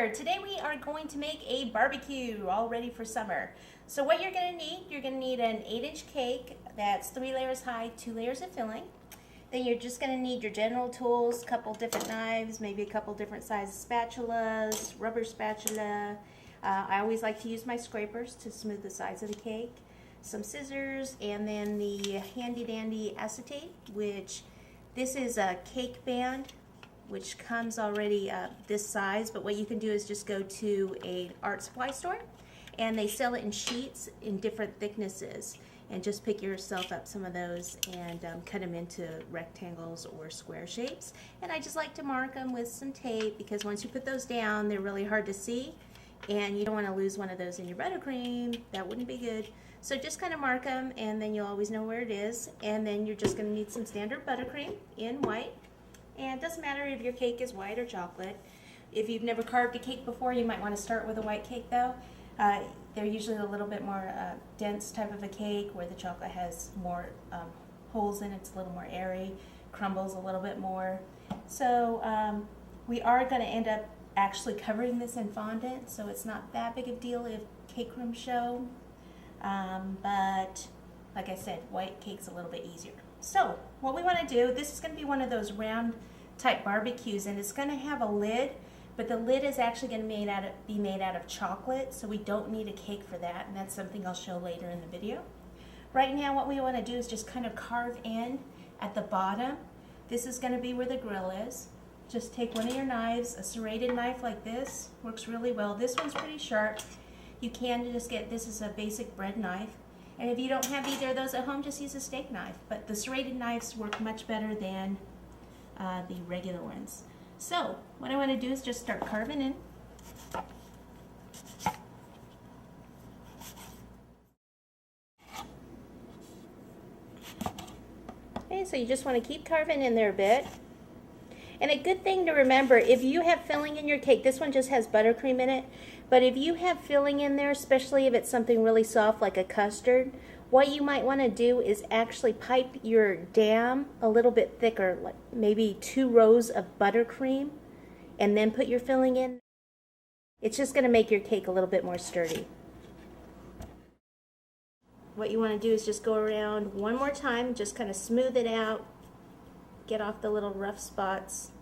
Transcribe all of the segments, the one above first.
there. Today we are going to make a barbecue all ready for summer. So what you're going to need an 8-inch cake that's 3 layers high, 2 layers of filling. Then you're just going to need your general tools, a couple different knives, maybe a couple different sized spatulas, rubber spatula. I always like to use my scrapers to smooth the sides of the cake. Some scissors, and then the handy dandy acetate, which this is a cake band which comes already this size, but what you can do is just go to an art supply store and they sell it in sheets in different thicknesses, and just pick yourself up some of those and cut them into rectangles or square shapes. And I just like to mark them with some tape, because once you put those down they're really hard to see and you don't want to lose one of those in your buttercream. That wouldn't be good. So just kind of mark them and then you'll always know where it is. And then you're just going to need some standard buttercream in white. And it doesn't matter if your cake is white or chocolate. If you've never carved a cake before, you might want to start with a white cake though. They're usually a little bit more dense type of a cake, where the chocolate has more holes in it. It's a little more airy, crumbles a little bit more. So we are going to end up actually covering this in fondant, so it's not that big of a deal if cake crumbs show. But like I said, white cake's a little bit easier. So what we want to do, this is going to be one of those round type barbecues, and it's going to have a lid, but the lid is actually going to be made out of chocolate, so we don't need a cake for that, and that's something I'll show later in the video. Right now what we want to do is just kind of carve in at the bottom. This is going to be where the grill is. Just take one of your knives, a serrated knife like this, works really well. This one's pretty sharp. You can just get, this is a basic bread knife. And if you don't have either of those at home, just use a steak knife. But the serrated knives work much better than the regular ones. So what I want to do is just start carving in. Okay, so you just want to keep carving in there a bit. And a good thing to remember, if you have filling in your cake, this one just has buttercream in it, but if you have filling in there, especially if it's something really soft like a custard, what you might want to do is actually pipe your dam a little bit thicker, like maybe 2 rows of buttercream, and then put your filling in. It's just going to make your cake a little bit more sturdy. What you want to do is just go around one more time, just kind of smooth it out, get off the little rough spots.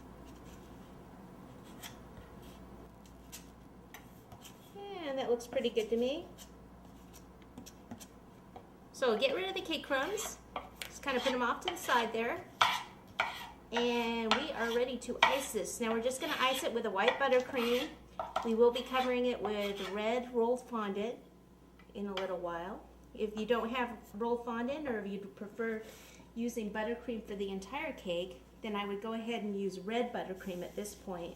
And that looks pretty good to me. So get rid of the cake crumbs. Just kind of put them off to the side there. And we are ready to ice this. Now we're just going to ice it with a white buttercream. We will be covering it with red rolled fondant in a little while. If you don't have rolled fondant, or if you prefer using buttercream for the entire cake, then I would go ahead and use red buttercream at this point.